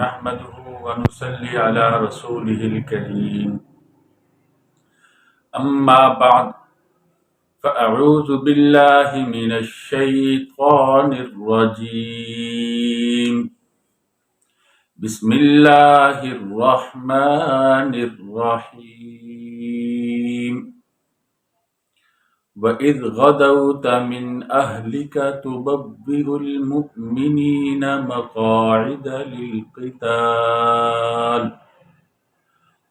نحمده ونصلي على رسوله الكريم أما بعد فأعوذ بالله من الشيطان الرجيم بسم الله الرحمن الرحيم وَإِذْ غَدَوْتَ مِنْ أَهْلِكَ تُبَوِّئُ الْمُؤْمِنِينَ مَقَاعِدَ لِلْقِتَالِ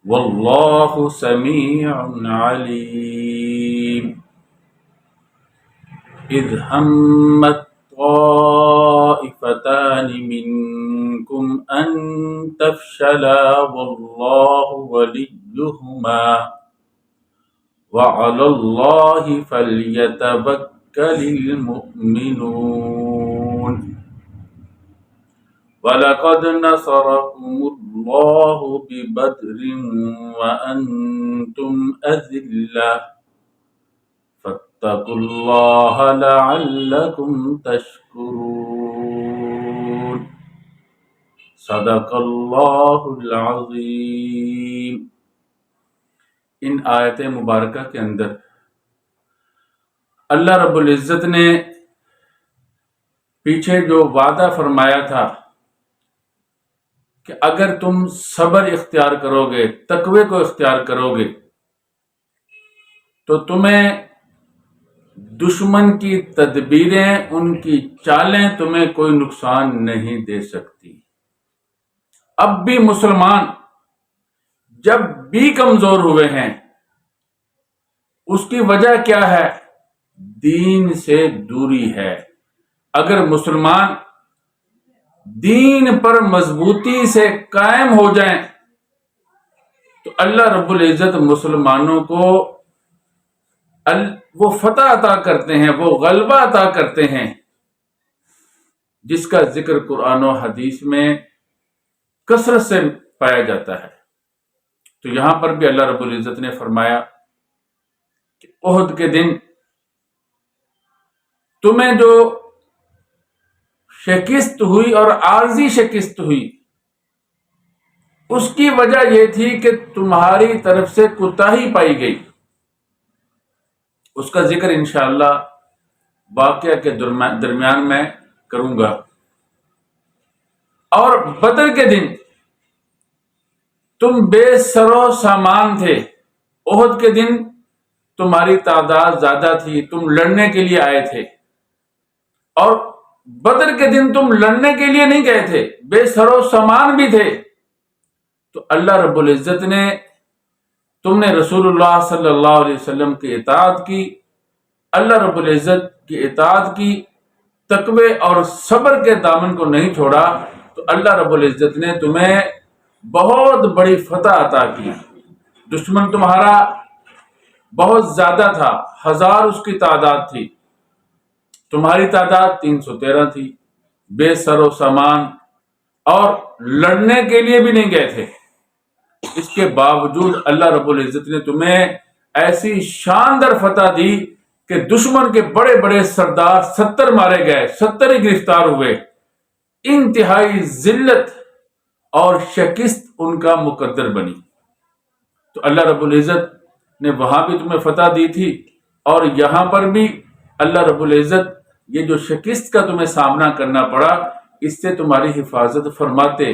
وَاللَّهُ سَمِيعٌ عَلِيمٌ إِذْ هَمَّتْ طَائِفَتَانِ مِنْكُمْ أَنْ تَفْشَلَا وَاللَّهُ وَلِيُّهُمَا وَعَلَى اللَّهِ فَلْيَتَوَكَّلِ الْمُؤْمِنُونَ وَلَقَدْ نَصَرَكُمُ اللَّهُ بِبَدْرٍ وَأَنْتُمْ أَذِلَّةٌ فَاتَّقُوا اللَّهَ لَعَلَّكُمْ تَشْكُرُونَ صدق اللہ العظیم۔ ان آیت مبارکہ کے اندر اللہ رب العزت نے پیچھے جو وعدہ فرمایا تھا کہ اگر تم صبر اختیار کرو گے، تقوی کو اختیار کرو گے، تو تمہیں دشمن کی تدبیریں، ان کی چالیں تمہیں کوئی نقصان نہیں دے سکتی۔ اب بھی مسلمان جب بھی کمزور ہوئے ہیں، اس کی وجہ کیا ہے؟ دین سے دوری ہے۔ اگر مسلمان دین پر مضبوطی سے قائم ہو جائیں تو اللہ رب العزت مسلمانوں کو وہ فتح عطا کرتے ہیں، وہ غلبہ عطا کرتے ہیں، جس کا ذکر قرآن و حدیث میں کثرت سے پایا جاتا ہے۔ تو یہاں پر بھی اللہ رب العزت نے فرمایا کہ احد کے دن تمہیں جو شکست ہوئی اور عارضی شکست ہوئی، اس کی وجہ یہ تھی کہ تمہاری طرف سے کوتاہی پائی گئی۔ اس کا ذکر انشاءاللہ واقعہ کے درمیان میں کروں گا۔ اور بدر کے دن تم بے سر و سامان تھے، احد کے دن تمہاری تعداد زیادہ تھی، تم لڑنے کے لیے آئے تھے، اور بدر کے دن تم لڑنے کے لیے نہیں گئے تھے، بے سر و سامان بھی تھے، تو اللہ رب العزت نے تم نے رسول اللہ صلی اللہ علیہ وسلم کی اطاعت کی، اللہ رب العزت کی اطاعت کی، تقوی اور صبر کے دامن کو نہیں چھوڑا، تو اللہ رب العزت نے تمہیں بہت بڑی فتح عطا کی۔ دشمن تمہارا بہت زیادہ تھا، 1000 اس کی تعداد تھی، تمہاری تعداد 313 تھی، بے سر و سامان، اور لڑنے کے لیے بھی نہیں گئے تھے۔ اس کے باوجود اللہ رب العزت نے تمہیں ایسی شاندار فتح دی کہ دشمن کے بڑے بڑے سردار 70 مارے گئے، 70 ہی گرفتار ہوئے۔ انتہائی ذلت اور شکست ان کا مقدر بنی۔ تو اللہ رب العزت نے وہاں بھی تمہیں فتح دی تھی، اور یہاں پر بھی اللہ رب العزت یہ جو شکست کا تمہیں سامنا کرنا پڑا، اس سے تمہاری حفاظت فرماتے،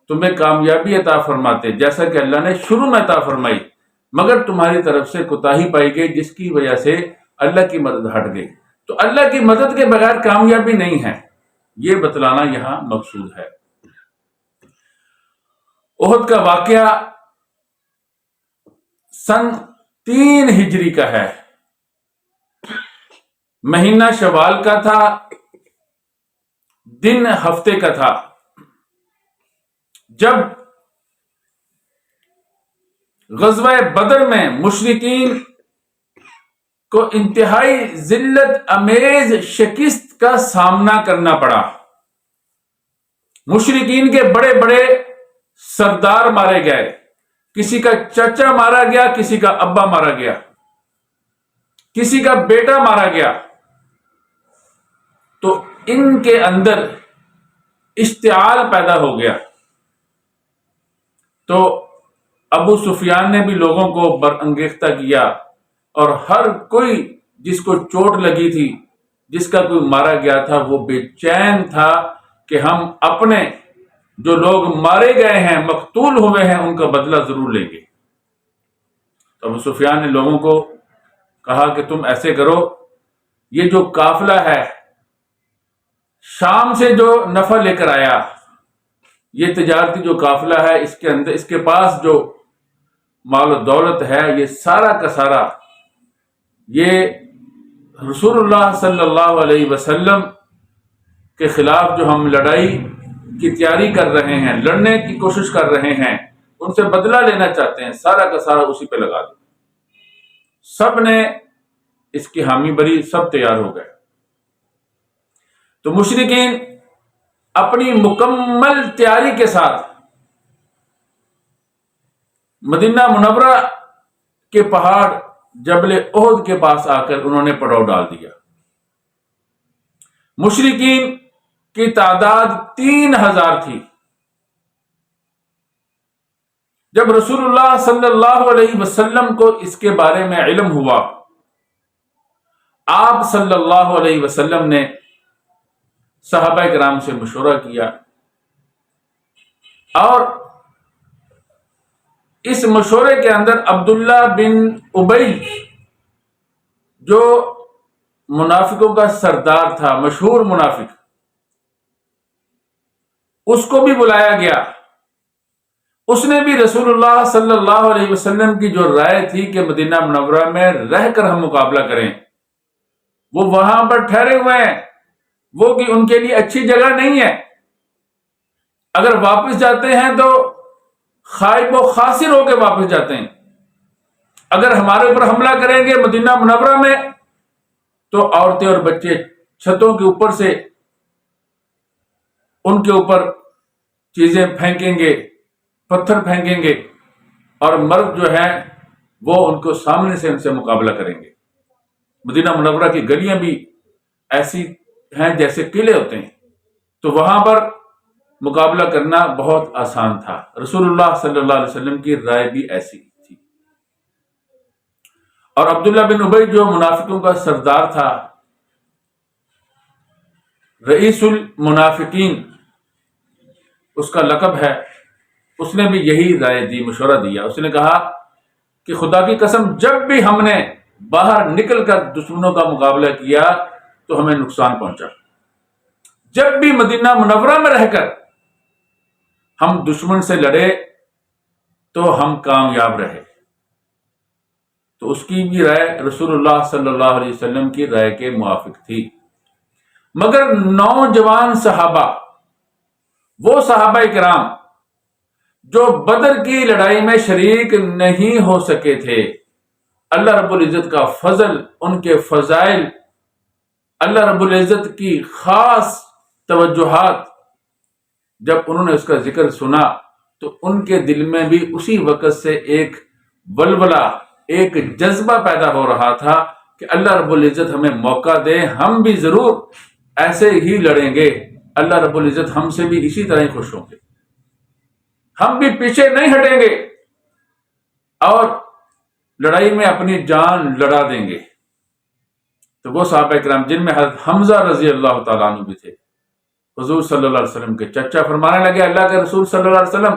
تمہیں کامیابی عطا فرماتے، جیسا کہ اللہ نے شروع میں عطا فرمائی، مگر تمہاری طرف سے کوتاہی پائی گئی، جس کی وجہ سے اللہ کی مدد ہٹ گئی۔ تو اللہ کی مدد کے بغیر کامیابی نہیں ہے، یہ بتلانا یہاں مقصود ہے۔ احد کا واقعہ سن 3 ہجری کا ہے، مہینہ شوال کا تھا، دن ہفتے کا تھا، جب غزوہ بدر میں مشرکین کو انتہائی ذلت امیز شکست کا سامنا کرنا پڑا۔ مشرکین کے بڑے بڑے سردار مارے گئے، کسی کا چچا مارا گیا، کسی کا ابا مارا گیا، کسی کا بیٹا مارا گیا۔ تو ان کے اندر اشتعال پیدا ہو گیا، تو ابو سفیان نے بھی لوگوں کو برانگیختہ کیا، اور ہر کوئی جس کو چوٹ لگی تھی، جس کا کوئی مارا گیا تھا، وہ بے چین تھا کہ ہم اپنے جو لوگ مارے گئے ہیں، مقتول ہوئے ہیں، ان کا بدلہ ضرور لیں گے۔ تو ابو سفیان نے لوگوں کو کہا کہ تم ایسے کرو، یہ جو قافلہ ہے شام سے جو نفع لے کر آیا، یہ تجارتی جو قافلہ ہے، اس کے اندر اس کے پاس جو مال و دولت ہے، یہ سارا کا سارا یہ رسول اللہ صلی اللہ علیہ وسلم کے خلاف جو ہم لڑائی کی تیاری کر رہے ہیں، لڑنے کی کوشش کر رہے ہیں، ان سے بدلہ لینا چاہتے ہیں، سارا کا سارا اسی پہ لگا دو۔ سب نے اس کی حامی بری، سب تیار ہو گئے۔ تو مشرکین اپنی مکمل تیاری کے ساتھ مدینہ منورہ کے پہاڑ جبل احد کے پاس آ کر انہوں نے پڑاؤ ڈال دیا۔ مشرکین کی تعداد 3000 تھی۔ جب رسول اللہ صلی اللہ علیہ وسلم کو اس کے بارے میں علم ہوا، آپ صلی اللہ علیہ وسلم نے صحابہ کرام سے مشورہ کیا، اور اس مشورے کے اندر عبداللہ بن ابی جو منافقوں کا سردار تھا، مشہور منافق، اس کو بھی بلایا گیا۔ اس نے بھی رسول اللہ صلی اللہ علیہ وسلم کی جو رائے تھی کہ مدینہ منورہ میں رہ کر ہم مقابلہ کریں، وہ وہاں پر ٹھہرے ہوئے ہیں، وہ کہ ان کے لیے اچھی جگہ نہیں ہے، اگر واپس جاتے ہیں تو خائب و خاسر ہو کے واپس جاتے ہیں، اگر ہمارے اوپر حملہ کریں گے مدینہ منورہ میں تو عورتیں اور بچے چھتوں کے اوپر سے ان کے اوپر چیزیں پھینکیں گے، پتھر پھینکیں گے، اور مرد جو ہیں وہ ان کو سامنے سے ان سے مقابلہ کریں گے۔ مدینہ منورہ کی گلیاں بھی ایسی ہیں جیسے قلعے ہوتے ہیں، تو وہاں پر مقابلہ کرنا بہت آسان تھا۔ رسول اللہ صلی اللہ علیہ وسلم کی رائے بھی ایسی تھی۔ اور عبداللہ بن ابی جو منافقوں کا سردار تھا، رئیس المنافقین اس کا لقب ہے، اس نے بھی یہی رائے دی، مشورہ دیا۔ اس نے کہا کہ خدا کی قسم، جب بھی ہم نے باہر نکل کر دشمنوں کا مقابلہ کیا تو ہمیں نقصان پہنچا، جب بھی مدینہ منورہ میں رہ کر ہم دشمن سے لڑے تو ہم کامیاب رہے۔ تو اس کی بھی رائے رسول اللہ صلی اللہ علیہ وسلم کی رائے کے موافق تھی۔ مگر نوجوان صحابہ، وہ صحابہ کرام جو بدر کی لڑائی میں شریک نہیں ہو سکے تھے، اللہ رب العزت کا فضل، ان کے فضائل، اللہ رب العزت کی خاص توجہات، جب انہوں نے اس کا ذکر سنا تو ان کے دل میں بھی اسی وقت سے ایک ولولہ، ایک جذبہ پیدا ہو رہا تھا کہ اللہ رب العزت ہمیں موقع دے، ہم بھی ضرور ایسے ہی لڑیں گے، اللہ رب العزت ہم سے بھی اسی طرح ہی خوش ہوں گے، ہم بھی پیچھے نہیں ہٹیں گے اور لڑائی میں اپنی جان لڑا دیں گے۔ تو وہ صحابہ کرام جن میں حضرت حمزہ رضی اللہ تعالیٰ عنہ بھی تھے، حضور صلی اللہ علیہ وسلم کے چچا، فرمانے لگے اللہ کے رسول صلی اللہ علیہ وسلم،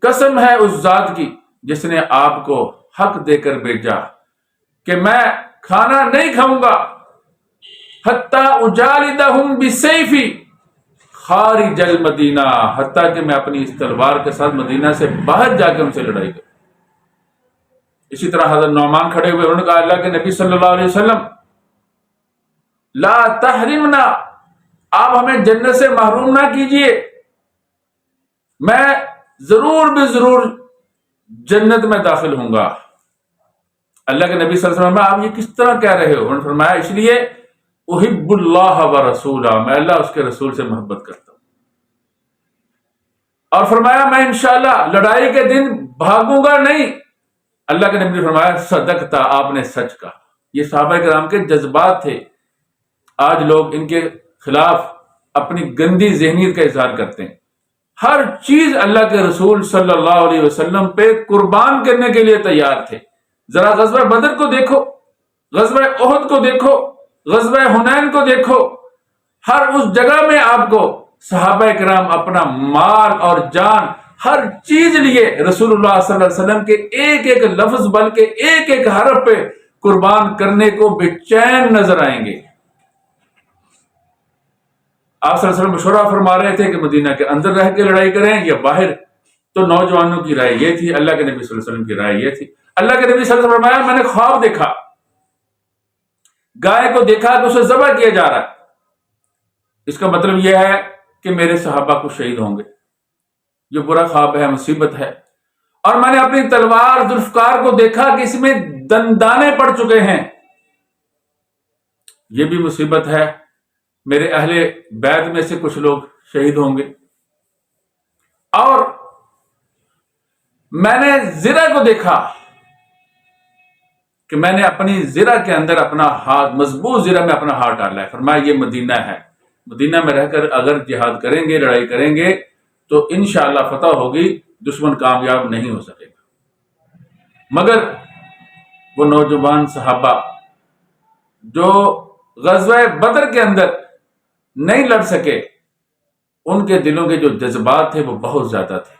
قسم ہے اس ذات کی جس نے آپ کو حق دے کر بھیجا کہ میں کھانا نہیں کھاؤں گا حتی اجالدہم بسیفی خارج المدینہ، حتیٰ کہ میں اپنی اس تلوار کے ساتھ مدینہ سے باہر جا کے ان سے لڑائی کروں۔ اسی طرح حضرت نعمان کھڑے ہوئے، انہوں نے کہا اللہ کے نبی صلی اللہ علیہ وسلم، لا تحرمنا، آپ ہمیں جنت سے محروم نہ کیجئے، میں ضرور بھی ضرور جنت میں داخل ہوں گا۔ اللہ کے نبی صلی اللہ علیہ وسلم، آپ یہ کس طرح کہہ رہے ہو؟ انہوں نے فرمایا اس لیے احب اللہ و رسولہ، میں اللہ اس کے رسول سے محبت کرتا ہوں، اور فرمایا میں انشاءاللہ لڑائی کے دن بھاگوں گا نہیں۔ اللہ کے نبی نے فرمایا صدقتا، آپ نے سچ کہا۔ یہ صحابہ کرام کے جذبات تھے۔ آج لوگ ان کے خلاف اپنی گندی ذہنیت کا اظہار کرتے ہیں، ہر چیز اللہ کے رسول صلی اللہ علیہ وسلم پہ قربان کرنے کے لیے تیار تھے. ذرا غزوہ بدر کو دیکھو، غزوہ احد کو دیکھو، غزوہ حنین کو دیکھو. ہر اس جگہ میں آپ کو صحابہ کرام اپنا مال اور جان ہر چیز لیے رسول اللہ صلی اللہ علیہ وسلم کے ایک ایک لفظ بلکہ ایک ایک حرف پہ قربان کرنے کو بے چین نظر آئیں گے. آپ صلی اللہ علیہ وسلم مشورہ فرما رہے تھے کہ مدینہ کے اندر رہ کے لڑائی کریں یا باہر. تو نوجوانوں کی رائے یہ تھی، اللہ کے نبی صلی اللہ علیہ وسلم کی رائے یہ تھی. اللہ کے نبی صلی اللہ علیہ وسلم فرمایا میں نے خواب دیکھا، گائے کو دیکھا کہ اسے ذبح کیا جا رہا ہے. اس کا مطلب یہ ہے کہ میرے صحابہ کو شہید ہوں گے. یہ برا خواب ہے، مصیبت ہے. اور میں نے اپنی تلوار ذوالفقار کو دیکھا کہ اس میں دندانے پڑ چکے ہیں. یہ بھی مصیبت ہے، میرے اہل بیت میں سے کچھ لوگ شہید ہوں گے. اور میں نے زرہ کو دیکھا کہ میں نے اپنی زرہ کے اندر اپنا ہاتھ، مضبوط زرہ میں اپنا ہاتھ ڈالا ہے. فرمایا یہ مدینہ ہے، مدینہ میں رہ کر اگر جہاد کریں گے، لڑائی کریں گے تو انشاءاللہ فتح ہوگی، دشمن کامیاب نہیں ہو سکے گا. مگر وہ نوجوان صحابہ جو غزوہ بدر کے اندر نہیں لڑ سکے، ان کے دلوں کے جو جذبات تھے وہ بہت زیادہ تھے.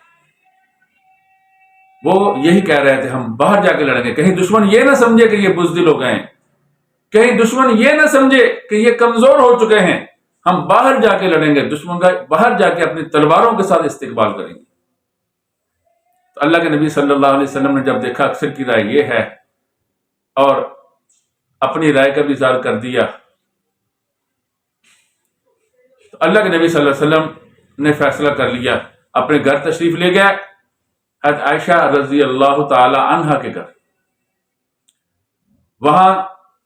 وہ یہی کہہ رہے تھے ہم باہر جا کے لڑیں گے، کہیں دشمن یہ نہ سمجھے کہ یہ بزدل ہو گئے ہیں، کہیں دشمن یہ نہ سمجھے کہ یہ کمزور ہو چکے ہیں. ہم باہر جا کے لڑیں گے، دشمن کا باہر جا کے اپنی تلواروں کے ساتھ استقبال کریں گے. تو اللہ کے نبی صلی اللہ علیہ وسلم نے جب دیکھا اکثر کی رائے یہ ہے اور اپنی رائے کا بھی اظہار کر دیا، تو اللہ کے نبی صلی اللہ علیہ وسلم نے فیصلہ کر لیا، اپنے گھر تشریف لے گیا، حضرت عائشہ رضی اللہ تعالی عنہا کے گھر. وہاں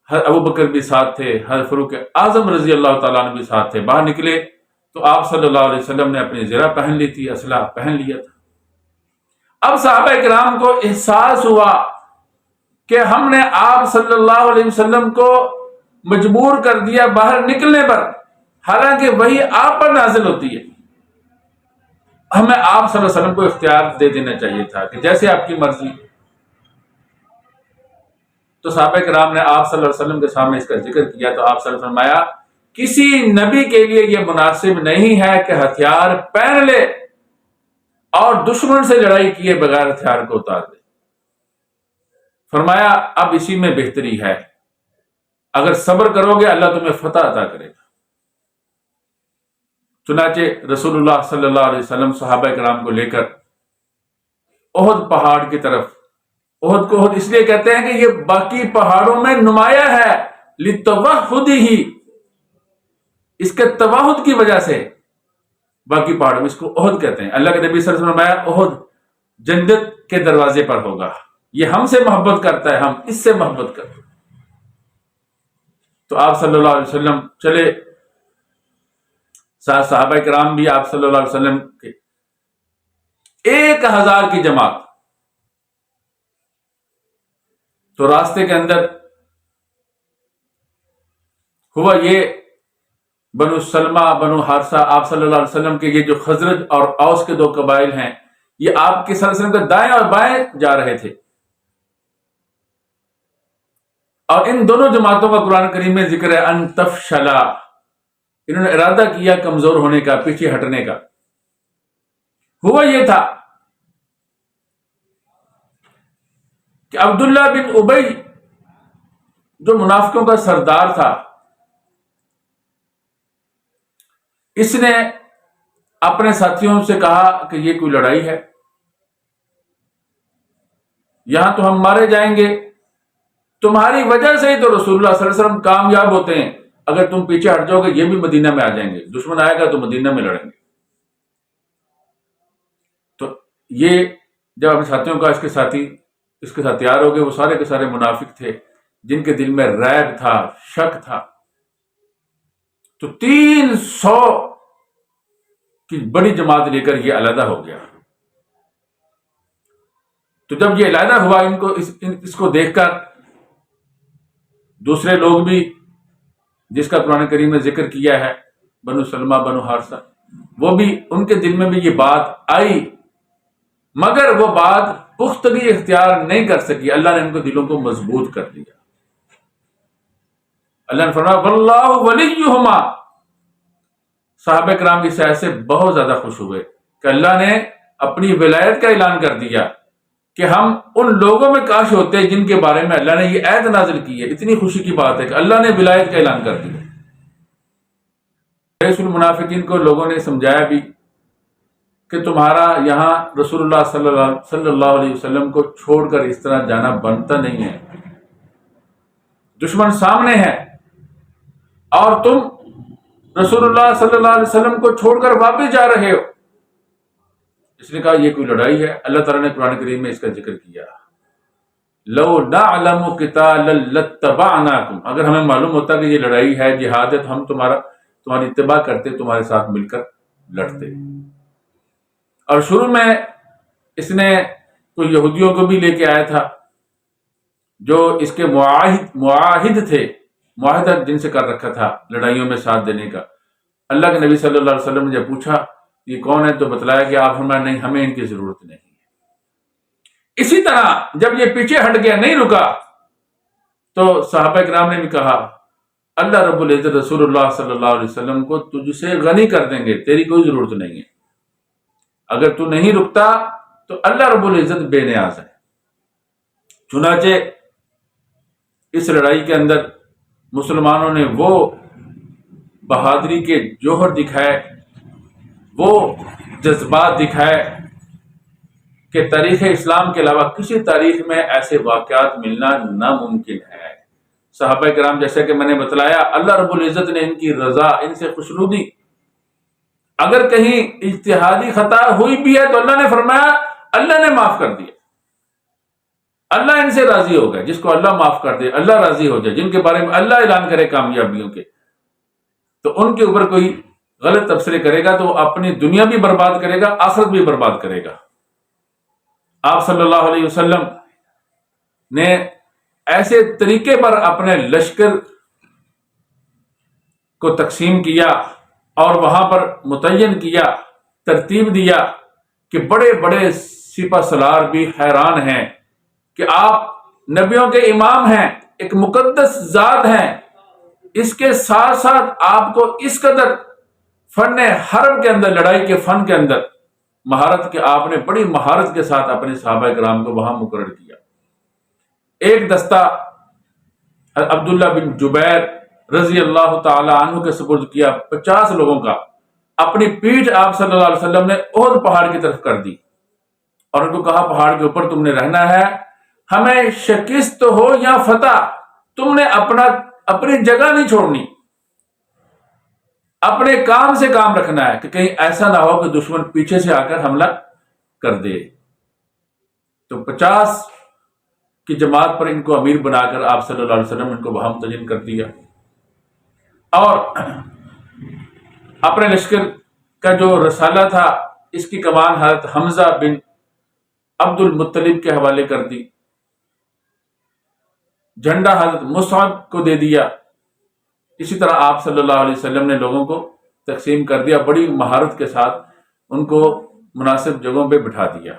حضرت ابو بکر بھی ساتھ تھے، حضرت فاروق اعظم رضی اللہ تعالیٰ عنہ بھی ساتھ تھے. باہر نکلے تو آپ صلی اللہ علیہ وسلم نے اپنی زرہ پہن لی تھی، اسلحہ پہن لیا تھا. اب صحابہ کرام کو احساس ہوا کہ ہم نے آپ صلی اللہ علیہ وسلم کو مجبور کر دیا باہر نکلنے پر، حالانکہ وہی آپ پر نازل ہوتی ہے. ہمیں آپ صلی اللہ علیہ وسلم کو اختیار دے دینا چاہیے تھا کہ جیسے آپ کی مرضی. تو صحابہ کرام نے آپ صلی اللہ علیہ وسلم کے سامنے اس کا ذکر کیا تو آپ صلی اللہ علیہ وسلم فرمایا کسی نبی کے لیے یہ مناسب نہیں ہے کہ ہتھیار پہن لے اور دشمن سے لڑائی کیے بغیر ہتھیار کو اتار دے. فرمایا اب اسی میں بہتری ہے، اگر صبر کرو گے اللہ تمہیں فتح عطا کرے گا. چنانچہ رسول اللہ صلی اللہ علیہ وسلم صحابہ کرام کو لے کر احد پہاڑ کی طرف، احد کو احد اس لیے کہتے ہیں کہ یہ باقی پہاڑوں میں نمایاں ہے، لتوحدہ، اس کے توحد کی وجہ سے باقی پہاڑوں میں اس کو احد کہتے ہیں. اللہ کے نبی صلی اللہ علیہ وسلم نے فرمایا احد جنت کے دروازے پر ہوگا، یہ ہم سے محبت کرتا ہے، ہم اس سے محبت کرتے ہیں. تو آپ صلی اللہ علیہ وسلم چلے، صحابہ کرام بھی آپ صلی اللہ علیہ وسلم کے 1000 کی جماعت. تو راستے کے اندر ہوا یہ، بنو سلمہ بنو حارثہ آپ صلی اللہ علیہ وسلم کے یہ جو خزرج اور اوس کے 2 قبائل ہیں، یہ آپ کے صلی اللہ علیہ وسلم کے دائیں اور بائیں جا رہے تھے. اور ان دونوں جماعتوں کا قرآن کریم میں ذکر ہے ان تفشلا، انہوں نے ارادہ کیا کمزور ہونے کا، پیچھے ہٹنے کا. ہوا یہ تھا کہ عبداللہ بن ابی جو منافقوں کا سردار تھا، اس نے اپنے ساتھیوں سے کہا کہ یہ کوئی لڑائی ہے، یہاں تو ہم مارے جائیں گے، تمہاری وجہ سے ہی تو رسول اللہ صلی اللہ علیہ وسلم کامیاب ہوتے ہیں، اگر تم پیچھے ہٹ جاؤ گے یہ بھی مدینہ میں آ جائیں گے، دشمن آئے گا تو مدینہ میں لڑیں گے. تو یہ جب اپنے ساتھیوں کا اس کے ساتھ تیار ہو گئے، وہ سارے کے سارے منافق تھے جن کے دل میں ریب تھا، شک تھا. تو 300 کی بڑی جماعت لے کر یہ علیحدہ ہو گیا. تو جب یہ علیحدہ ہوا، ان کو اس کو دیکھ کر دوسرے لوگ بھی جس کا قرآن کریم نے ذکر کیا ہے، بنو سلمہ بنو حارثہ، وہ بھی ان کے دل میں بھی یہ بات آئی، مگر وہ بات پختگی اختیار نہیں کر سکی، اللہ نے ان کو دلوں کو مضبوط کر دیا۔ اللہ نے فرمایا واللہ ولیہما، صحابہ کرام اس آیت سے بہت زیادہ خوش ہوئے کہ اللہ نے اپنی ولایت کا اعلان کر دیا کہ ہم ان لوگوں میں کاش ہوتے جن کے بارے میں اللہ نے یہ آیت نازل کی ہے۔ اتنی خوشی کی بات ہے کہ اللہ نے ولایت کا اعلان کر دیا۔ رئیس المنافقین کو لوگوں نے سمجھایا بھی کہ تمہارا یہاں رسول اللہ صلی اللہ علیہ وسلم کو چھوڑ کر اس طرح جانا بنتا نہیں ہے، دشمن سامنے ہے اور تم رسول اللہ صلی اللہ علیہ وسلم کو چھوڑ کر واپس جا رہے ہو۔ اس نے کہا یہ کوئی لڑائی ہے؟ اللہ تعالیٰ نے قرآن کریم میں اس کا ذکر کیا، لو نعلم قتالا لاتبعناکم، اگر ہمیں معلوم ہوتا کہ یہ لڑائی ہے، جہاد ہے، تو ہم تمہاری اتباع کرتے، تمہارے ساتھ مل کر لڑتے۔ اور شروع میں اس نے کوئی یہودیوں کو بھی لے کے آیا تھا جو اس کے معاہد تھے، معاہدہ جن سے کر رکھا تھا لڑائیوں میں ساتھ دینے کا۔ اللہ کے نبی صلی اللہ علیہ وسلم نے جب پوچھا یہ کون ہے تو بتلایا کہ آپ فرمایا نہیں، ہمیں ان کی ضرورت نہیں ہے۔ اسی طرح جب یہ پیچھے ہٹ گیا، نہیں رکا، تو صحابہ کرام نے بھی کہا اللہ رب العزت رسول اللہ صلی اللہ علیہ وسلم کو تجھ سے غنی کر دیں گے، تیری کوئی ضرورت نہیں ہے، اگر تو نہیں رکتا تو اللہ رب العزت بے نیاز ہے۔ چنانچہ اس لڑائی کے اندر مسلمانوں نے وہ بہادری کے جوہر دکھائے، وہ جذبات دکھائے کہ تاریخ اسلام کے علاوہ کسی تاریخ میں ایسے واقعات ملنا ناممکن ہے۔ صحابہ کرام جیسے کہ میں نے بتلایا، اللہ رب العزت نے ان کی رضا، ان سے خوشنودی، اگر کہیں اجتہادی خطا ہوئی بھی ہے تو اللہ نے فرمایا اللہ نے معاف کر دیا، اللہ ان سے راضی ہو گیا۔ جس کو اللہ معاف کر دے، اللہ راضی ہو جائے، جن کے بارے میں اللہ اعلان کرے کامیابیوں کے، تو ان کے اوپر کوئی غلط تبصرے کرے گا تو وہ اپنی دنیا بھی برباد کرے گا، آخرت بھی برباد کرے گا۔ آپ صلی اللہ علیہ وسلم نے ایسے طریقے پر اپنے لشکر کو تقسیم کیا اور وہاں پر متعین کیا، ترتیب دیا کہ بڑے بڑے سپہ سالار بھی حیران ہیں کہ آپ نبیوں کے امام ہیں، ایک مقدس ذات ہیں، اس کے ساتھ ساتھ آپ کو اس قدر فن حرب کے اندر، لڑائی کے فن کے اندر مہارت کے، آپ نے بڑی مہارت کے ساتھ اپنے صحابہ کرام کو وہاں مقرر کیا۔ ایک دستہ عبداللہ بن جبیر رضی اللہ تعالی عنہ کے سپرد کیا، 50 لوگوں کا، اپنی پیٹھ آپ صلی اللہ علیہ وسلم نے احد پہاڑ کی طرف کر دی اور ان کو کہا پہاڑ کے اوپر تم نے رہنا ہے، ہمیں شکست ہو یا فتح، تم نے اپنی جگہ نہیں چھوڑنی، اپنے کام سے کام رکھنا ہے کہ کہیں ایسا نہ ہو کہ دشمن پیچھے سے آ کر حملہ کر دے۔ تو 50 کی جماعت پر ان کو امیر بنا کر آپ صلی اللہ علیہ وسلم ان کو وہاں متعین کر دیا، اور اپنے لشکر کا جو رسالہ تھا اس کی کمان حضرت حمزہ بن عبد المطلب کے حوالے کر دی، جھنڈا حضرت مصعب کو دے دیا۔ اسی طرح آپ صلی اللہ علیہ وسلم نے لوگوں کو تقسیم کر دیا، بڑی مہارت کے ساتھ ان کو مناسب جگہوں پہ بٹھا دیا۔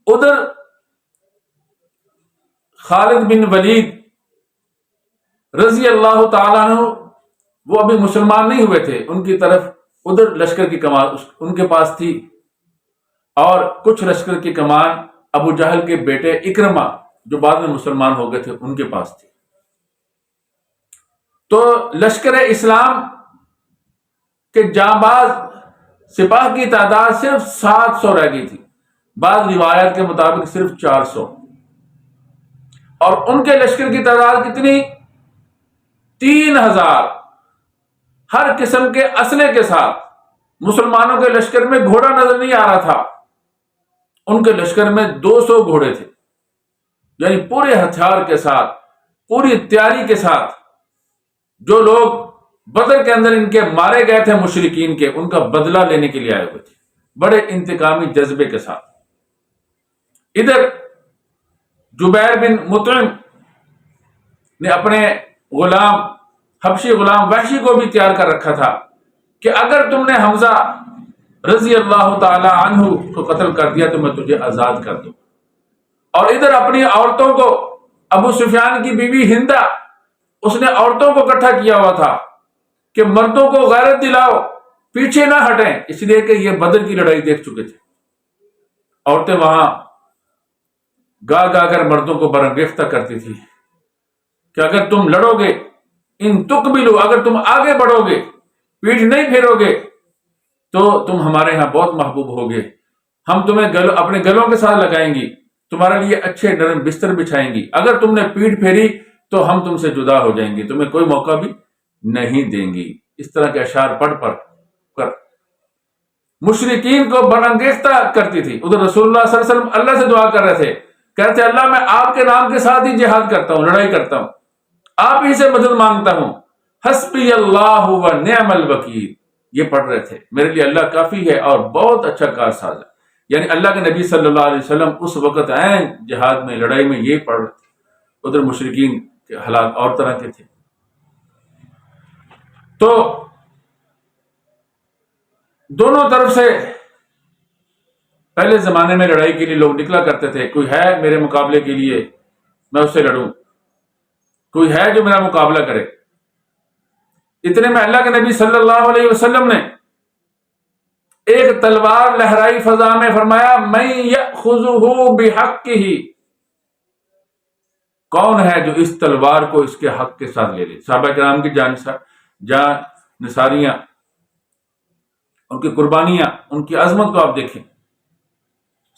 ادھر خالد بن ولید رضی اللہ تعالیٰ عنہ، وہ ابھی مسلمان نہیں ہوئے تھے، ان کی طرف ادھر لشکر کی کمان ان کے پاس تھی، اور کچھ لشکر کی کمان ابو جہل کے بیٹے اکرمہ جو بعد میں مسلمان ہو گئے تھے ان کے پاس تھی۔ تو لشکر اسلام کے جانباز سپاہ کی تعداد صرف 700 رہ گئی تھی، بعض روایات کے مطابق صرف 400، اور ان کے لشکر کی تعداد کتنی؟ 3000، ہر قسم کے اسلحے کے ساتھ۔ مسلمانوں کے لشکر میں گھوڑا نظر نہیں آ رہا تھا، ان کے لشکر میں 200 گھوڑے تھے، یعنی پورے ہتھیار کے ساتھ، پوری تیاری کے ساتھ۔ جو لوگ بدر کے اندر ان کے مارے گئے تھے مشرکین کے، ان کا بدلہ لینے کے لیے آئے ہوئے تھے، بڑے انتقامی جذبے کے ساتھ۔ ادھر جبیر بن مطعم نے اپنے غلام، حبشی غلام وحشی کو بھی تیار کر رکھا تھا کہ اگر تم نے حمزہ رضی اللہ تعالی عنہ کو قتل کر دیا تو میں تجھے آزاد کر دوں. اور ادھر اپنی عورتوں کو، ابو سفیان کی بیوی ہندا، اس نے عورتوں کو اکٹھا کیا ہوا تھا کہ مردوں کو غیرت دلاؤ، پیچھے نہ ہٹیں، اس لیے کہ یہ بدر کی لڑائی دیکھ چکے تھے. عورتیں وہاں گا گا کر مردوں کو برانگیختہ کرتی تھی کہ اگر تم لڑو گے، ان تقبلوا، اگر تم آگے بڑھو گے، پیٹھ نہیں پھیرو گے تو تم ہمارے ہاں بہت محبوب ہوگے، ہم تمہیں اپنے گلوں کے ساتھ لگائیں گی، تمہارے لیے اچھے نرم بستر بچھائیں گی، اگر تم نے پیٹھ پھیری تو ہم تم سے جدا ہو جائیں گے، تمہیں کوئی موقع بھی نہیں دیں گی. اس طرح کے اشعار پڑھ کر مشرکین کو برانگیختہ کرتی تھی. ادھر رسول اللہ صلی اللہ علیہ وسلم اللہ سے دعا کر رہے تھے، کہتے اللہ میں آپ کے نام کے ساتھ ہی جہاد کرتا ہوں، لڑائی کرتا ہوں، آپ ہی سے مدد مانگتا ہوں، حسبی اللہ و نعم الوکیل. یہ پڑھ رہے تھے میرے لیے اللہ کافی ہے اور بہت اچھا کارساز ہے. یعنی اللہ کے نبی صلی اللہ علیہ وسلم اس وقت عین جہاد میں، لڑائی میں یہ پڑھ رہے تھے. ادھر مشرکین کے حالات اور طرح کے تھے. تو دونوں طرف سے پہلے زمانے میں لڑائی کے لیے لوگ نکلا کرتے تھے، کوئی ہے میرے مقابلے کے لیے میں اس سے لڑوں، کوئی ہے جو میرا مقابلہ کرے. اتنے میں اللہ کے نبی صلی اللہ علیہ وسلم نے ایک تلوار لہرائی فضا میں، فرمایا من یأخذہ بحقہ، کون ہے جو اس تلوار کو اس کے حق کے ساتھ لے لے. صحابہ کرام کی جان نثاریاں، ان کی قربانیاں، ان کی عظمت کو آپ دیکھیں.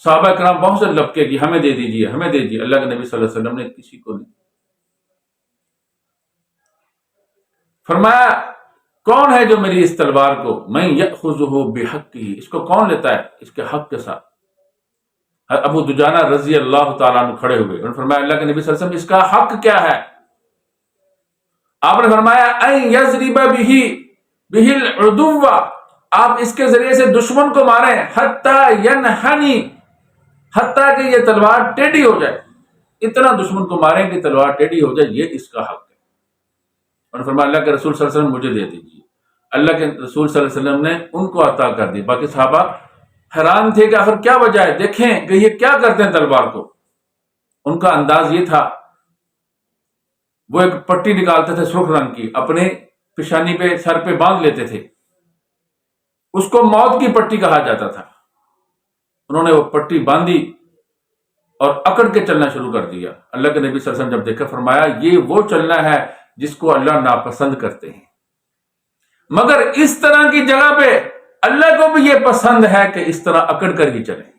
صحابہ کرام بہت سے لبکے کی ہمیں دے دیجیے، ہمیں دے دیجیے. اللہ کے نبی صلی اللہ علیہ وسلم نے کسی کو نہیں. فرمایا کون ہے جو میری اس تلوار کو، من یأخذہ بحقہ، اس کو کون لیتا ہے اس کے حق کے ساتھ. ابو دجانہ رضی اللہ تعالیٰ عنہ کھڑے ہوئے، انہوں نے فرمایا اللہ کے نبی صلی اللہ علیہ وسلم اس کا حق کیا ہے؟ آپ نے فرمایا ان یضرب بہ العدو، آپ اس کے ذریعے سے دشمن کو ماریں، حتی ینحنی، حتیٰ کہ یہ تلوار ٹیڑھی ہو جائے، اتنا دشمن کو ماریں کہ تلوار ٹیڑھی ہو جائے، یہ اس کا حق ہے. اور فرمایا اللہ کے رسول صلی اللہ علیہ وسلم مجھے دے دیجیے. اللہ کے رسول صلی اللہ علیہ وسلم نے ان کو عطا کر دی. باقی صحابہ حیران تھے کہ آخر کیا وجہ ہے، دیکھیں کہ یہ کیا کرتے ہیں تلوار کو. ان کا انداز یہ تھا، وہ ایک پٹی نکالتے تھے سرخ رنگ کی، اپنے پیشانی پہ، سر پہ باندھ لیتے تھے، اس کو موت کی پٹی کہا جاتا تھا. انہوں نے وہ پٹی باندھی اور اکڑ کے چلنا شروع کر دیا. اللہ کے نبی صلی اللہ علیہ وسلم جب دیکھا فرمایا یہ وہ چلنا ہے جس کو اللہ ناپسند کرتے ہیں، مگر اس طرح کی جگہ پہ اللہ کو بھی یہ پسند ہے کہ اس طرح اکڑ کر ہی چلیں.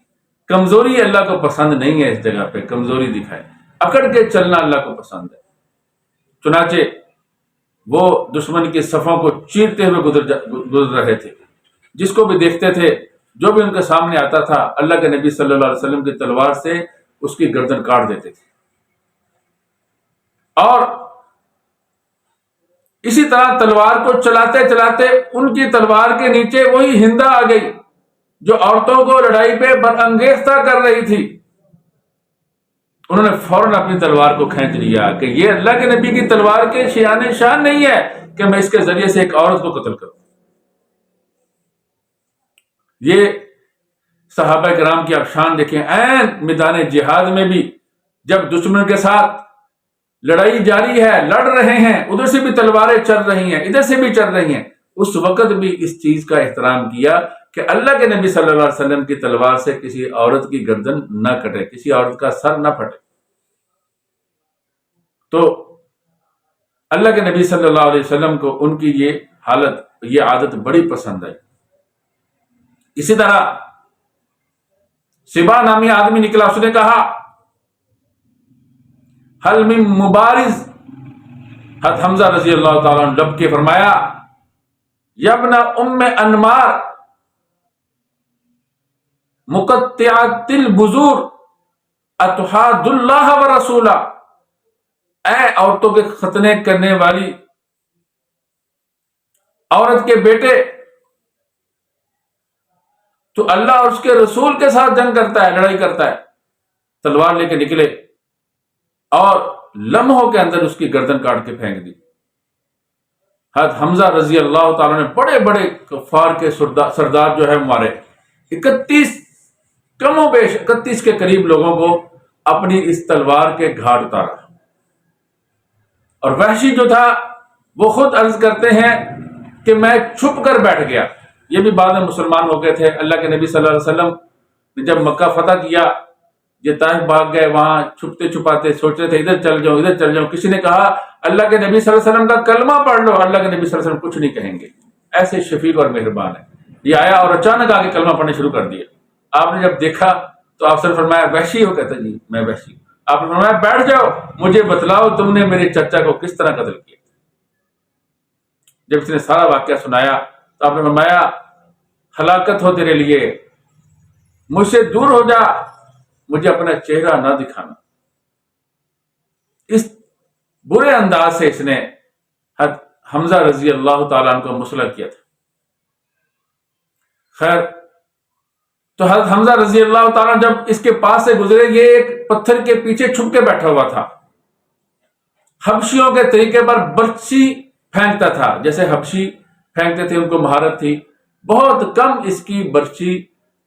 کمزوری اللہ کو پسند نہیں ہے، اس جگہ پہ کمزوری دکھائے، اکڑ کے چلنا اللہ کو پسند ہے. چنانچہ وہ دشمن کے صفوں کو چیرتے ہوئے گزر رہے تھے. جس کو بھی دیکھتے تھے، جو بھی ان کے سامنے آتا تھا، اللہ کے نبی صلی اللہ علیہ وسلم کی تلوار سے اس کی گردن کاٹ دیتے تھے. اور اسی طرح تلوار کو چلاتے چلاتے ان کی تلوار کے نیچے وہی ہندا آ گئی جو عورتوں کو لڑائی پہ برانگیختہ کر رہی تھی. انہوں نے فوراً اپنی تلوار کو کھینچ لیا کہ یہ اللہ کے نبی کی تلوار کے شان نہیں ہے کہ میں اس کے ذریعے سے ایک عورت کو قتل کروں. یہ صحابہ کرام کی آپ شان دیکھیں. عین میدان جہاد میں بھی جب دشمن کے ساتھ لڑائی جاری ہے، لڑ رہے ہیں، ادھر سے بھی تلواریں چل رہی ہیں، ادھر سے بھی چل رہی ہیں، اس وقت بھی اس چیز کا احترام کیا کہ اللہ کے نبی صلی اللہ علیہ وسلم کی تلوار سے کسی عورت کی گردن نہ کٹے، کسی عورت کا سر نہ پھٹے. تو اللہ کے نبی صلی اللہ علیہ وسلم کو ان کی یہ حالت، یہ عادت بڑی پسند آئی. اسی طرح سبا نامی آدمی نکلا، اس نے کہا حل من مبارز. حضرت حمزہ رضی اللہ تعالیٰ عنہ لب کے فرمایا یا ابن ام انمار مقطعات البذور اتحاد اللہ و رسولہ، اے عورتوں کے ختنے کرنے والی عورت کے بیٹے، تو اللہ اور اس کے رسول کے ساتھ جنگ کرتا ہے، لڑائی کرتا ہے. تلوار لے کے نکلے اور لمحوں کے اندر اس کی گردن کاٹ کے پھینک دی. حضرت حمزہ رضی اللہ تعالیٰ نے بڑے بڑے کفار کے سردار جو ہے مارے، 31 کم و بیش 31 کے قریب لوگوں کو اپنی اس تلوار کے گھاٹ اتارا۔ اور وحشی جو تھا وہ خود عرض کرتے ہیں کہ میں چھپ کر بیٹھ گیا، یہ بھی بعد میں مسلمان ہو گئے تھے۔ اللہ کے نبی صلی اللہ علیہ وسلم نے جب مکہ فتح کیا، یہ طائف بھاگ گئے، وہاں چھپتے چھپاتے سوچ رہے تھے ادھر چل جاؤ ادھر چل جاؤ، کسی نے کہا اللہ کے نبی صلی اللہ علیہ وسلم کا کلمہ پڑھ لو، اللہ کے نبی صلی اللہ علیہ وسلم کچھ نہیں کہیں گے، ایسے شفیق اور مہربان ہے۔ یہ آیا اور اچانک آ کے کلمہ پڑھنا شروع کر دیا۔ آپ نے جب دیکھا تو آپ سے فرمایا وحشی ہو؟ کہتا جی میں وحشی ہوں۔ آپ نے فرمایا بیٹھ جاؤ، مجھے بتلاؤ تم نے میرے چچا کو کس طرح قتل کیا۔ جب اس نے سارا واقعہ سنایا تو آپ نے فرمایا ہلاکت ہو تیرے لیے، مجھ سے دور ہو جا، مجھے اپنا چہرہ نہ دکھانا۔ اس برے انداز سے اس نے حضرت حمزہ رضی اللہ تعالیٰ عنہ کو مسلح کیا تھا۔ خیر، تو حضرت حمزہ رضی اللہ تعالیٰ جب اس کے پاس سے گزرے، یہ ایک پتھر کے پیچھے چھپ کے بیٹھا ہوا تھا، حبشیوں کے طریقے پر برچی پھینکتا تھا، جیسے حبشی پھینکتے تھے، ان کو مہارت تھی، بہت کم اس کی برچی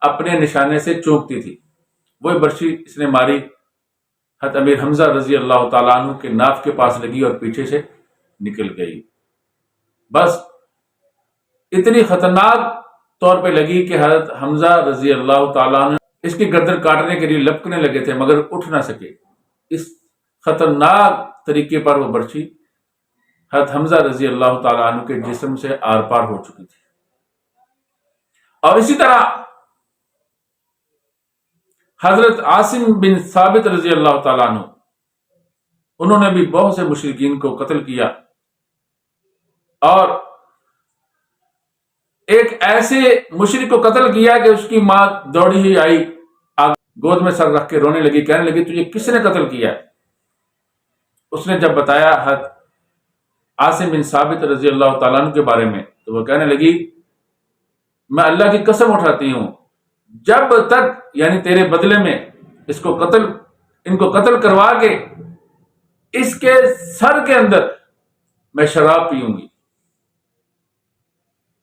اپنے نشانے سے چوکتی تھی۔ وہی برچی اس نے ماری، حضرت امیر حمزہ رضی اللہ تعالیٰ عنہ کے ناف کے پاس لگی اور پیچھے سے نکل گئی۔ بس اتنی خطرناک طور پہ لگی کہ حضرت حمزہ رضی اللہ تعالیٰ عنہ اس کی گردن کاٹنے کے لیے لپکنے لگے تھے مگر اٹھ نہ سکے۔ اس خطرناک طریقے پر وہ برچی حضرت حمزہ رضی اللہ تعالیٰ عنہ کے جسم سے آر پار ہو چکی تھی۔ اور اسی طرح حضرت عاصم بن ثابت رضی اللہ تعالیٰ عنہ، انہوں نے بھی بہت سے مشرکین کو قتل کیا، اور ایک ایسے مشرک کو قتل کیا کہ اس کی ماں دوڑی ہی آئی، گود میں سر رکھ کے رونے لگی، کہنے لگی تجھے کس نے قتل کیا؟ اس نے جب بتایا حضرت عاصم بن ثابت رضی اللہ تعالیٰ عنہ کے بارے میں، تو وہ کہنے لگی میں اللہ کی قسم اٹھاتی ہوں جب تک یعنی تیرے بدلے میں ان کو قتل کروا کے اس کے سر کے اندر میں شراب پیوں گی،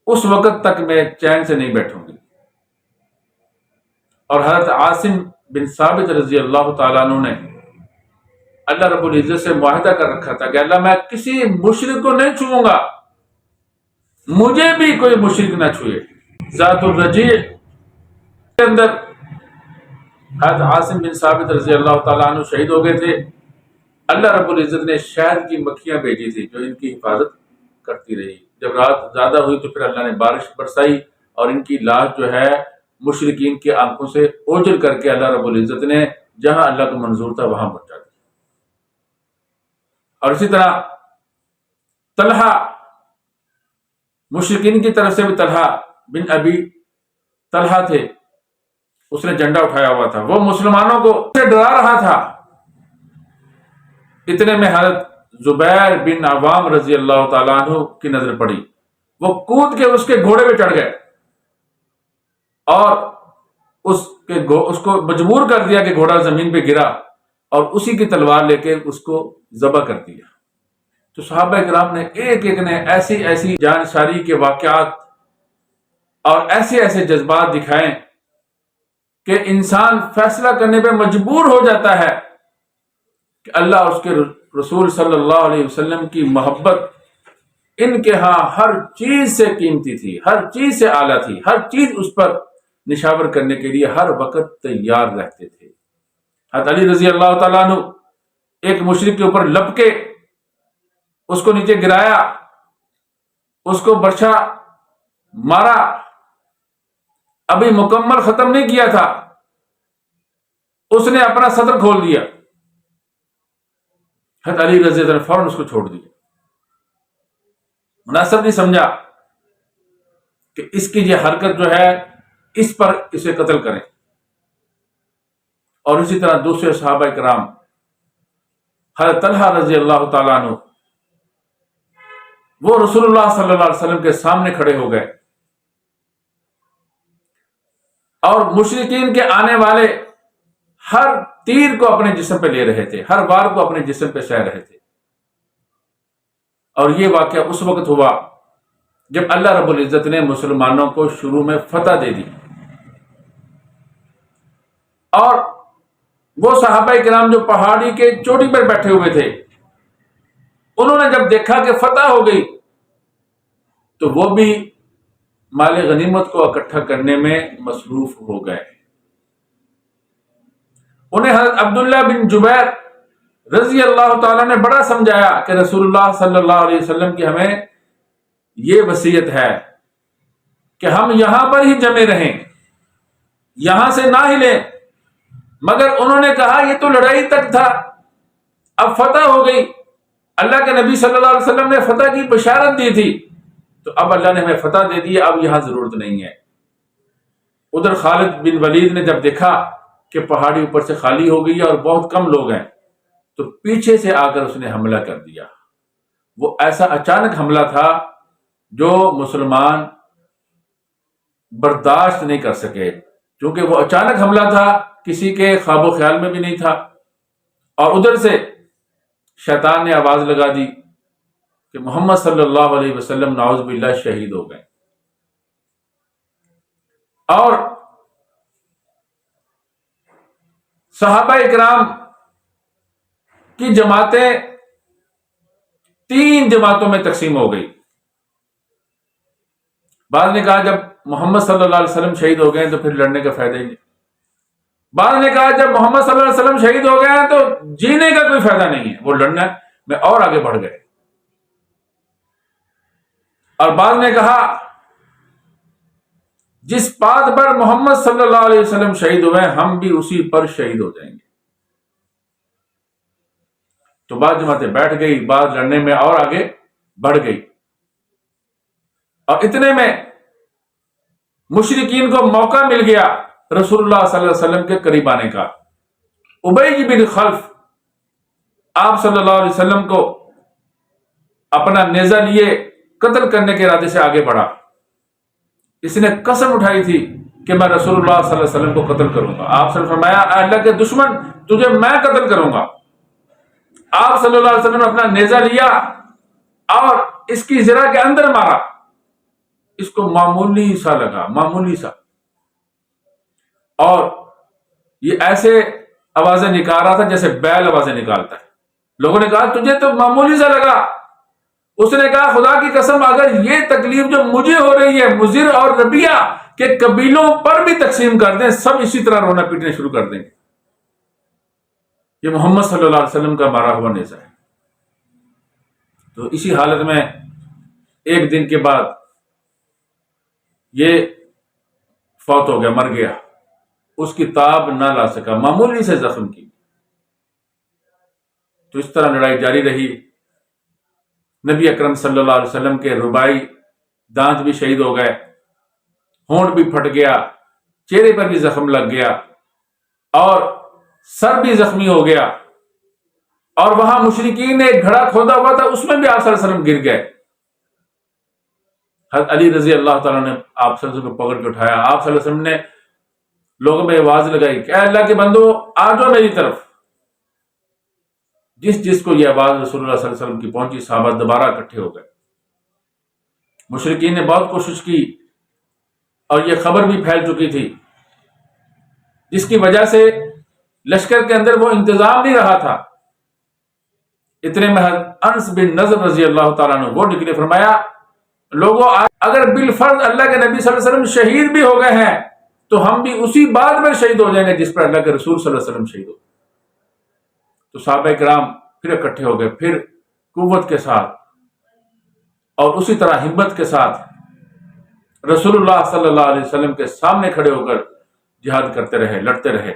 اس وقت تک میں چین سے نہیں بیٹھوں گی۔ اور حضرت عاصم بن ثابت رضی اللہ تعالیٰ عنہ نے اللہ رب العزت سے معاہدہ کر رکھا تھا کہ اللہ میں کسی مشرک کو نہیں چھوؤں گا، مجھے بھی کوئی مشرک نہ چھوئے۔ ذات الرجیع کے اندر حضرت عاصم بن ثابت رضی اللہ تعالیٰ عنہ شہید ہو گئے تھے۔ اللہ رب العزت نے شہد کی مکھیاں بھیجی تھی جو ان کی حفاظت کرتی رہی۔ جب رات زیادہ ہوئی تو پھر اللہ نے بارش برسائی اور ان کی لاش جو ہے مشرکین کی آنکھوں سے اوجھل کر کے اللہ رب العزت نے جہاں اللہ کو منظور تھا وہاں پہنچا دیا۔ اور اسی طرح طلحہ، مشرکین کی طرف سے بھی طلحہ بن ابی طلحہ تھے، اس نے جھنڈا اٹھایا ہوا تھا، وہ مسلمانوں کو سے ڈرا رہا تھا۔ اتنے میں حضرت زبیر بن عوام رضی اللہ تعالیٰ عنہ کی نظر پڑی، وہ کود کے اس کے گھوڑے پہ چڑھ گئے اور اس کو مجبور کر دیا کہ گھوڑا زمین پہ گرا، اور اسی کی تلوار لے کے اس کو ذبح کر دیا۔ تو صحابہ کرام نے ایک نے ایسی جانشاری کے واقعات اور ایسے جذبات دکھائے کہ انسان فیصلہ کرنے پہ مجبور ہو جاتا ہے کہ اللہ اور اس کے رسول صلی اللہ علیہ وسلم کی محبت ان کے ہاں ہر چیز سے قیمتی تھی، ہر چیز سے اعلیٰ تھی، ہر چیز اس پر نشاور کرنے کے لیے ہر وقت تیار رہتے تھے۔ حضرت علی رضی اللہ تعالیٰ عنہ ایک مشرک کے اوپر لپ کے اس کو نیچے گرایا، اس کو برچھا مارا، ابھی مکمل ختم نہیں کیا تھا، اس نے اپنا صدر کھول دیا، حضرت علی رضی اللہ عنہ فوراً اس کو چھوڑ دیا، مناسب نہیں سمجھا کہ اس کی یہ حرکت جو ہے اس پر اسے قتل کریں۔ اور اسی طرح دوسرے صحابہ کرام، حضرت طلحہ رضی اللہ تعالیٰ عنہ، وہ رسول اللہ صلی اللہ علیہ وسلم کے سامنے کھڑے ہو گئے اور مشرکین کے آنے والے ہر تیر کو اپنے جسم پہ لے رہے تھے، ہر وار کو اپنے جسم پہ سہ رہے تھے۔ اور یہ واقعہ اس وقت ہوا جب اللہ رب العزت نے مسلمانوں کو شروع میں فتح دے دی، اور وہ صحابہ کرام جو پہاڑی کے چوٹی پر بیٹھے ہوئے تھے، انہوں نے جب دیکھا کہ فتح ہو گئی تو وہ بھی مال غنیمت کو اکٹھا کرنے میں مصروف ہو گئے۔ انہیں حضرت عبداللہ بن جبیر رضی اللہ تعالیٰ نے بڑا سمجھایا کہ رسول اللہ صلی اللہ علیہ وسلم کی ہمیں یہ وصیت ہے کہ ہم یہاں پر ہی جمے رہیں، یہاں سے نہ ہلیں، مگر انہوں نے کہا یہ تو لڑائی تک تھا، اب فتح ہو گئی، اللہ کے نبی صلی اللہ علیہ وسلم نے فتح کی بشارت دی تھی، تو اب اللہ نے ہمیں فتح دے دی، اب یہاں ضرورت نہیں ہے۔ ادھر خالد بن ولید نے جب دیکھا کہ پہاڑی اوپر سے خالی ہو گئی ہے اور بہت کم لوگ ہیں، تو پیچھے سے آ کر اس نے حملہ کر دیا۔ وہ ایسا اچانک حملہ تھا جو مسلمان برداشت نہیں کر سکے، کیونکہ وہ اچانک حملہ تھا، کسی کے خواب و خیال میں بھی نہیں تھا۔ اور ادھر سے شیطان نے آواز لگا دی کہ محمد صلی اللہ علیہ وسلم نعوذ باللہ شہید ہو گئے، اور صحابہ اکرام کی جماعتیں 3 جماعتوں میں تقسیم ہو گئی۔ بعض نے کہا جب محمد صلی اللہ علیہ وسلم شہید ہو گئے تو پھر لڑنے کا فائدہ ہی نہیں، بعض نے کہا جب محمد صلی اللہ علیہ وسلم شہید ہو گئے ہیں تو جینے کا کوئی فائدہ نہیں ہے، وہ لڑنے میں اور آگے بڑھ گئے، اور بعض نے کہا جس بات پر محمد صلی اللہ علیہ وسلم شہید ہوئے ہم بھی اسی پر شہید ہو جائیں گے۔ تو بعض جماعتیں بیٹھ گئی، بعض لڑنے میں اور آگے بڑھ گئی، اور اتنے میں مشرکین کو موقع مل گیا رسول اللہ صلی اللہ علیہ وسلم کے قریب آنے کا۔ ابی بن خلف آپ صلی اللہ علیہ وسلم کو اپنا نیزہ لیے قتل کرنے کے ارادے سے آگے بڑھا۔ اس نے قسم اٹھائی تھی کہ میں رسول اللہ صلی اللہ علیہ وسلم کو قتل کروں گا۔ آپ نے فرمایا اے اللہ کے دشمن، تجھے میں قتل کروں گا۔ آپ صلی اللہ علیہ وسلم نے اپنا نیزہ لیا اور اس کی زرہ کے اندر مارا، اس کو معمولی سا لگا، معمولی سا، اور یہ ایسے آوازیں نکال رہا تھا جیسے بیل آوازیں نکالتا ہے۔ لوگوں نے کہا تجھے تو معمولی سا لگا۔ اس نے کہا خدا کی قسم اگر یہ تکلیف جو مجھے ہو رہی ہے مضر اور ربیہ کے قبیلوں پر بھی تقسیم کر دیں، سب اسی طرح رونا پیٹنے شروع کر دیں گے۔ یہ محمد صلی اللہ علیہ وسلم کا مارا ہوا نیزہ ہے۔ تو اسی حالت میں ایک دن کے بعد یہ فوت ہو گیا، مر گیا، اس کی تاب نہ لا سکا، معمولی سے زخم کی۔ تو اس طرح لڑائی جاری رہی۔ نبی اکرم صلی اللہ علیہ وسلم کے رباعی دانت بھی شہید ہو گئے، ہونٹ بھی پھٹ گیا، چہرے پر بھی زخم لگ گیا، اور سر بھی زخمی ہو گیا، اور وہاں مشرکین نے ایک گھڑا کھودا ہوا تھا، اس میں بھی آپ صلی اللہ علیہ وسلم گر گئے۔ حضرت علی رضی اللہ تعالیٰ نے آپ صلی اللہ علیہ وسلم کو پکڑ کے اٹھایا۔ آپ صلی اللہ علیہ وسلم نے لوگوں میں آواز لگائی کہ اے اللہ کے بندو آ جاؤ میری طرف۔ جس کو یہ آواز رسول اللہ صلی اللہ علیہ وسلم کی پہنچی، صحابہ دوبارہ اکٹھے ہو گئے۔ مشرکین نے بہت کوشش کی اور یہ خبر بھی پھیل چکی تھی، جس کی وجہ سے لشکر کے اندر وہ انتظام نہیں رہا تھا۔ اتنے میں انس بن نضر رضی اللہ تعالیٰ عنہ وہ نکلے، فرمایا لوگوں اگر بالفرض اللہ کے نبی صلی اللہ علیہ وسلم شہید بھی ہو گئے ہیں تو ہم بھی اسی بات میں شہید ہو جائیں گے جس پر اللہ کے رسول صلی اللہ علیہ وسلم شہید ہو۔ تو صحابہ کرام پھر اکٹھے ہو گئے، پھر قوت کے ساتھ اور اسی طرح ہمت کے ساتھ رسول اللہ صلی اللہ علیہ وسلم کے سامنے کھڑے ہو کر جہاد کرتے رہے، لڑتے رہے،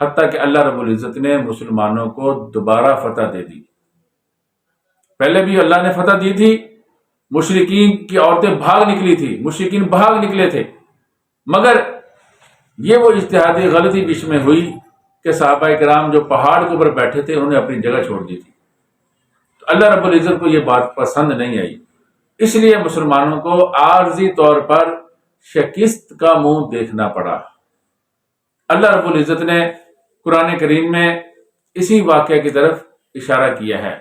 حتیٰ کہ اللہ رب العزت نے مسلمانوں کو دوبارہ فتح دے دی۔ پہلے بھی اللہ نے فتح دی تھی، مشرکین کی عورتیں بھاگ نکلی تھی، مشرکین بھاگ نکلے تھے، مگر یہ وہ اجتہادی غلطی بیچ میں ہوئی کہ صحابہ کرام جو پہاڑ کے اوپر بیٹھے تھے انہوں نے اپنی جگہ چھوڑ دی تھی۔ تو اللہ رب العزت کو یہ بات پسند نہیں آئی، اس لیے مسلمانوں کو عارضی طور پر شکست کا منہ دیکھنا پڑا۔ اللہ رب العزت نے قرآن کریم میں اسی واقعہ کی طرف اشارہ کیا ہے۔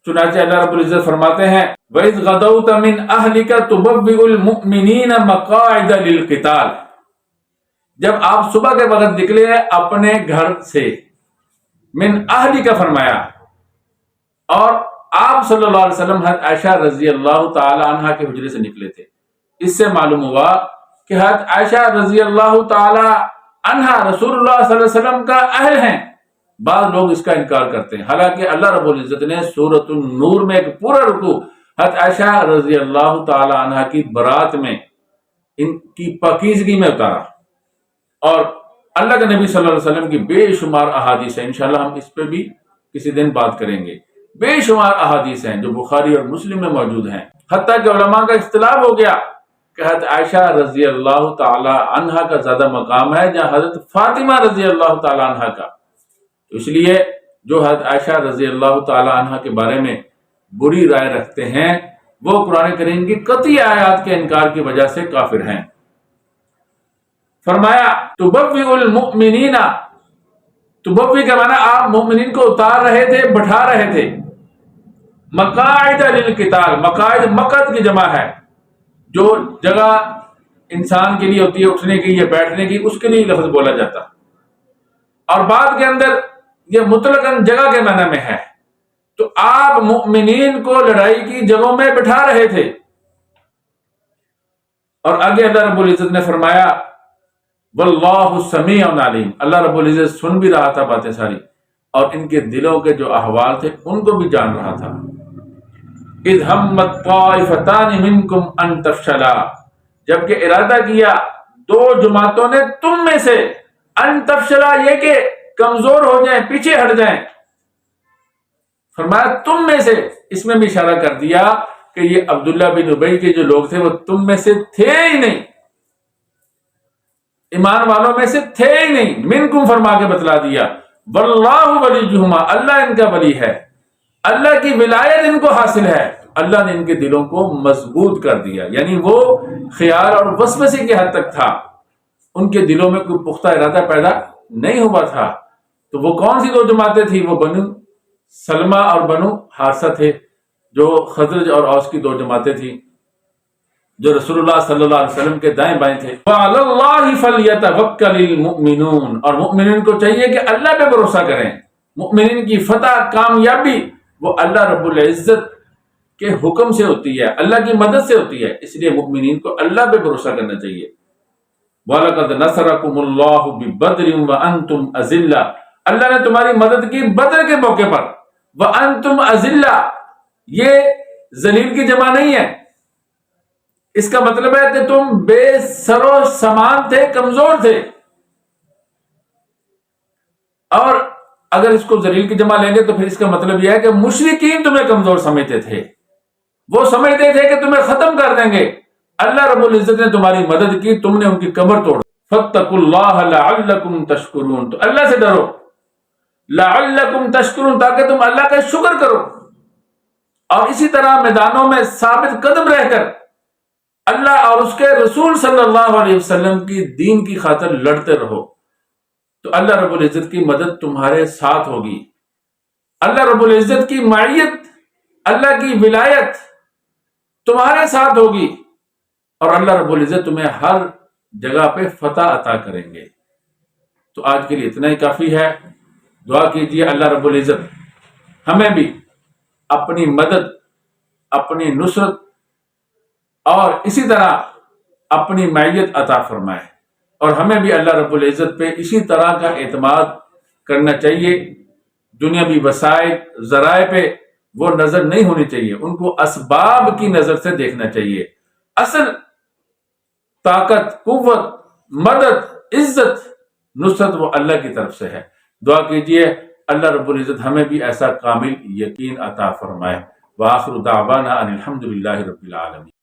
چنانچہ اللہ رب العزت فرماتے ہیں وَإِذْ غَدَوْتَ مِنْ أَهْلِكَ تُبَوِّئُ الْمُؤْمِنِينَ مَقَاعِدَ لِلْقِتَالِ، جب آپ صبح کے وقت نکلے اپنے گھر سے، من اہلی کا فرمایا، اور آپ صلی اللہ علیہ وسلم حضرت عائشہ رضی اللہ تعالی عنہ کے حجرے سے نکلے تھے. اس سے معلوم ہوا کہ حضرت عائشہ رضی اللہ تعالی عنہ رسول اللہ صلی اللہ علیہ وسلم کا اہل ہیں. بعض لوگ اس کا انکار کرتے ہیں، حالانکہ اللہ رب العزت نے سورۃ النور میں ایک پورا رکوع حضرت عائشہ رضی اللہ تعالی عنہ کی برات میں ان کی پاکیزگی میں اتارا. اور اللہ کے نبی صلی اللہ علیہ وسلم کی بے شمار احادیث ہیں، انشاءاللہ ہم اس پہ بھی کسی دن بات کریں گے. بے شمار احادیث ہیں جو بخاری اور مسلم میں موجود ہیں. حتیٰ کہ علماء کا اختلاف ہو گیا کہ حضرت عائشہ رضی اللہ تعالی عنہ کا زیادہ مقام ہے یا حضرت فاطمہ رضی اللہ تعالی عنہ کا. تو اس لیے جو حضرت عائشہ رضی اللہ تعالی عنہ کے بارے میں بری رائے رکھتے ہیں وہ قرآن کریم کی قطعی آیات کے انکار کی وجہ سے کافر ہیں. فرمایا تبوئ المؤمنین، تبوئ کا معنی آپ مومنین کو اتار رہے تھے، بٹھا رہے تھے. مقاعد للقتال، مقاعد مقعد کی جمع ہے، جو جگہ انسان کے لیے ہوتی ہے اٹھنے کی یا بیٹھنے کی، اس کے لیے لفظ بولا جاتا. اور بعد کے اندر یہ مطلقاً جگہ کے معنی میں ہے. تو آپ مؤمنین کو لڑائی کی جگہوں میں بٹھا رہے تھے. اور آگے اللہ رب العزت نے فرمایا واللہ سمیع علیم، اللہ رب العزت سن بھی رہا تھا باتیں ساری، اور ان کے دلوں کے جو احوال تھے ان کو بھی جان رہا تھا. اذ ہمت طائفتان منکم ان تفشلا، جبکہ ارادہ کیا دو جماعتوں نے تم میں سے، ان تفشلا یہ کہ کمزور ہو جائیں، پیچھے ہٹ جائیں. فرمایا تم میں سے، اس میں بھی اشارہ کر دیا کہ یہ عبداللہ بن ابی کے جو لوگ تھے وہ تم میں سے تھے ہی نہیں، ایمان والوں میں سے تھے ہی نہیں. منکم فرما کے بتلا دیا. واللہ ولیہما، اللہ ان کا ولی ہے، اللہ کی ولایت ان کو حاصل ہے. اللہ نے ان کے دلوں کو مضبوط کر دیا، یعنی وہ خیال اور وسوسے کی حد تک تھا، ان کے دلوں میں کوئی پختہ ارادہ پیدا نہیں ہوا تھا. تو وہ کون سی دو جماعتیں تھی؟ وہ بنو سلمہ اور بنو حارثہ تھے، جو خزرج اور اوس کی دو جماعتیں تھیں جو رسول اللہ صلی اللہ علیہ وسلم کے دائیں بائیں تھے. وَعَلَى اللَّهِ فَلْيَتَوَكَّلِ الْمُؤْمِنُونَ، اور مومنین کو چاہیے کہ اللہ پہ بھروسہ کریں. مومنین کی فتح، کامیابی وہ اللہ رب العزت کے حکم سے ہوتی ہے، اللہ کی مدد سے ہوتی ہے. اس لیے مومنین کو اللہ پہ بھروسہ کرنا چاہیے. وَلَقَدْ نَصَرَكُمُ اللَّهُ بِبَدْرٍ وَأَنْتُمْ أَذِلَّةٌ، اللہ نے تمہاری مدد کی بدر کے موقع پر. وَأَنْتُمْ أَذِلَّةٌ یہ ذلیل کی جمع نہیں ہے، اس کا مطلب ہے کہ تم بے سر و سامان تھے، کمزور تھے. اور اگر اس کو ذلیل کی جمع لیں گے تو پھر اس کا مطلب یہ ہے کہ مشرکین تمہیں کمزور سمجھتے تھے، وہ سمجھتے تھے کہ تمہیں ختم کر دیں گے. اللہ رب العزت نے تمہاری مدد کی، تم نے ان کی کمر توڑ. فَاتَّقُوا اللَّهَ لَعَلَّكُمْ تَشْكُرُونَ، تو اللہ سے ڈرو. لَعَلَّكُمْ تَشْكُرُونَ تاکہ تم اللہ کا شکر کرو. اور اسی طرح میدانوں میں ثابت قدم رہ کر اللہ اور اس کے رسول صلی اللہ علیہ وسلم کی دین کی خاطر لڑتے رہو، تو اللہ رب العزت کی مدد تمہارے ساتھ ہوگی. اللہ رب العزت کی معیت، اللہ کی ولایت تمہارے ساتھ ہوگی، اور اللہ رب العزت تمہیں ہر جگہ پہ فتح عطا کریں گے. تو آج کے لیے اتنا ہی کافی ہے. دعا کیجیے اللہ رب العزت ہمیں بھی اپنی مدد، اپنی نصرت اور اسی طرح اپنی معیت عطا فرمائے، اور ہمیں بھی اللہ رب العزت پہ اسی طرح کا اعتماد کرنا چاہیے. دنیاوی وسائل، ذرائع پہ وہ نظر نہیں ہونی چاہیے، ان کو اسباب کی نظر سے دیکھنا چاہیے. اصل طاقت، قوت، مدد، عزت، نصرت وہ اللہ کی طرف سے ہے. دعا کیجئے اللہ رب العزت ہمیں بھی ایسا کامل یقین عطا فرمائے. وآخر دعوانا ان الحمد للہ رب العالمین.